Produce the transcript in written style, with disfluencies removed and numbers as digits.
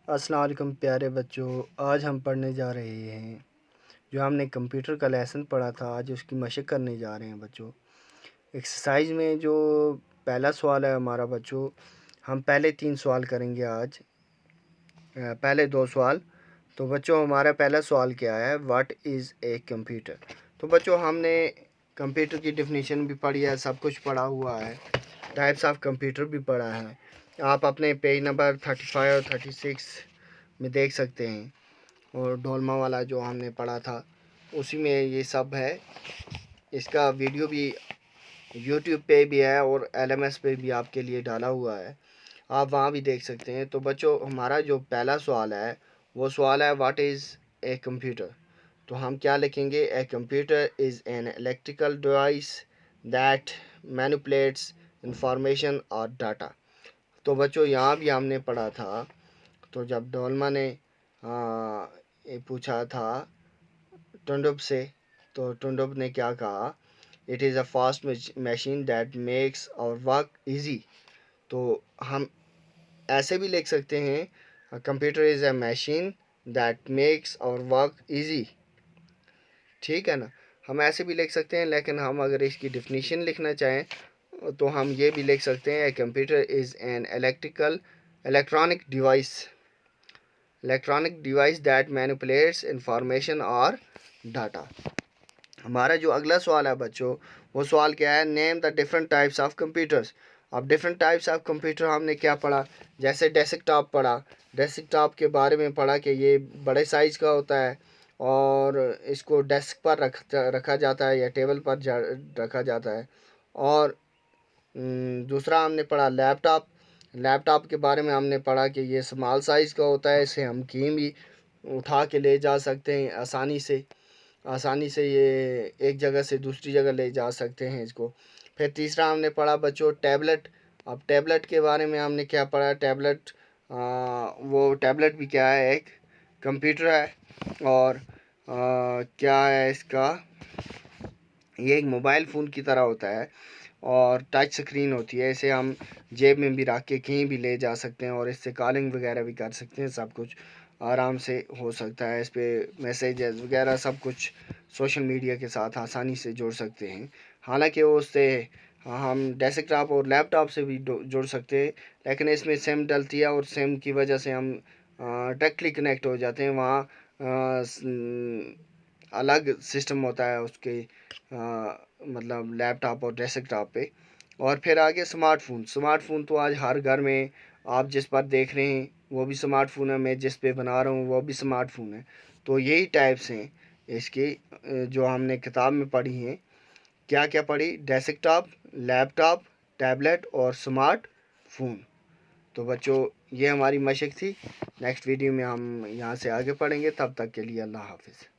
अस्सलाम वालेकुम प्यारे बच्चों, आज हम पढ़ने जा रहे हैं जो हमने कंप्यूटर का लेसन पढ़ा था। आज उसकी मशक करने जा रहे हैं बच्चों। एक्सरसाइज में जो पहला सवाल है हमारा बच्चों, हम पहले 3 सवाल करेंगे आज। पहले 2 सवाल। तो बच्चों हमारा पहला सवाल क्या है, व्हाट इज़ ए कंप्यूटर। तो बच्चों हमने कंप्यूटर की डेफिनेशन भी पढ़ी है, सब कुछ पढ़ा हुआ है, टाइप्स ऑफ कंप्यूटर भी पढ़ा है। आप अपने पेज नंबर 35 और 36 में देख सकते हैं, और डोलमा वाला जो हमने पढ़ा था उसी में ये सब है। इसका वीडियो भी यूट्यूब पे भी है और LMS पे भी आपके लिए डाला हुआ है, आप वहाँ भी देख सकते हैं। तो बच्चों हमारा जो पहला सवाल है वो सवाल है, व्हाट इज़ ए कंप्यूटर। तो हम क्या लिखेंगे, a computer is an electrical device that manipulates information और डाटा। तो बच्चों यहाँ भी हमने पढ़ा था, तो जब डोलमा ने ये पूछा था टुंडुब से, तो टुंडुब ने क्या कहा, it is a fast machine that makes our work easy. तो हम ऐसे भी लिख सकते हैं, computer is a machine that makes our work easy. ठीक है ना, हम ऐसे भी लिख सकते हैं, लेकिन हम अगर इसकी डिफिनीशन लिखना चाहें तो हम ये भी लिख सकते हैं, computer is an electronic device that manipulates information और डाटा। हमारा जो अगला सवाल है बच्चों, वो सवाल क्या है, name the different types of computers. अब डिफरेंट टाइप्स ऑफ कंप्यूटर हमने क्या पढ़ा, जैसे डेस्कटॉप पढ़ा, डेस्कटॉप के बारे में पढ़ा कि ये बड़े साइज़ का होता है और इसको डेस्क पर रखा जाता है या टेबल पर रखा जाता है। और दूसरा हमने पढ़ा लैपटॉप। लैपटॉप के बारे में हमने पढ़ा कि ये स्मॉल साइज़ का होता है, इसे हम कहीं भी उठा के ले जा सकते हैं आसानी से ये एक जगह से दूसरी जगह ले जा सकते हैं इसको। फिर तीसरा हमने पढ़ा बच्चों टैबलेट। अब टैबलेट के बारे में हमने क्या पढ़ा, टैबलेट वो टैबलेट भी क्या है, एक कंप्यूटर है। और क्या है इसका, ये एक मोबाइल फ़ोन की तरह होता है और टच स्क्रीन होती है, इसे हम जेब में भी रख के कहीं भी ले जा सकते हैं और इससे कॉलिंग वगैरह भी कर सकते हैं, सब कुछ आराम से हो सकता है। इस पर मैसेजेस वगैरह सब कुछ सोशल मीडिया के साथ आसानी से जुड़ सकते हैं। हालांकि वो उससे हम डेस्कटॉप और लैपटॉप से भी जुड़ सकते हैं, लेकिन इसमें सिम डलती है और सिम की वजह से हम डायरेक्टली कनेक्ट हो जाते हैं। वहाँ अलग सिस्टम होता है उसके मतलब लैपटॉप और डेस्कटॉप पे। और फिर आगे स्मार्टफ़ोन। स्मार्टफ़ोन तो आज हर घर में, आप जिस पर देख रहे हैं वो भी स्मार्टफ़ोन है, मैं जिस पे बना रहा हूँ वो भी स्मार्टफ़ोन है। तो यही टाइप्स हैं इसके जो हमने किताब में पढ़ी हैं। क्या क्या पढ़ी, डेस्कटॉप, लैपटॉप, टैबलेट और स्मार्टफ़ोन। तो बच्चों ये हमारी मशक थी। नेक्स्ट वीडियो में हम यहाँ से आगे पढ़ेंगे, तब तक के लिए अल्लाह हाफिज़।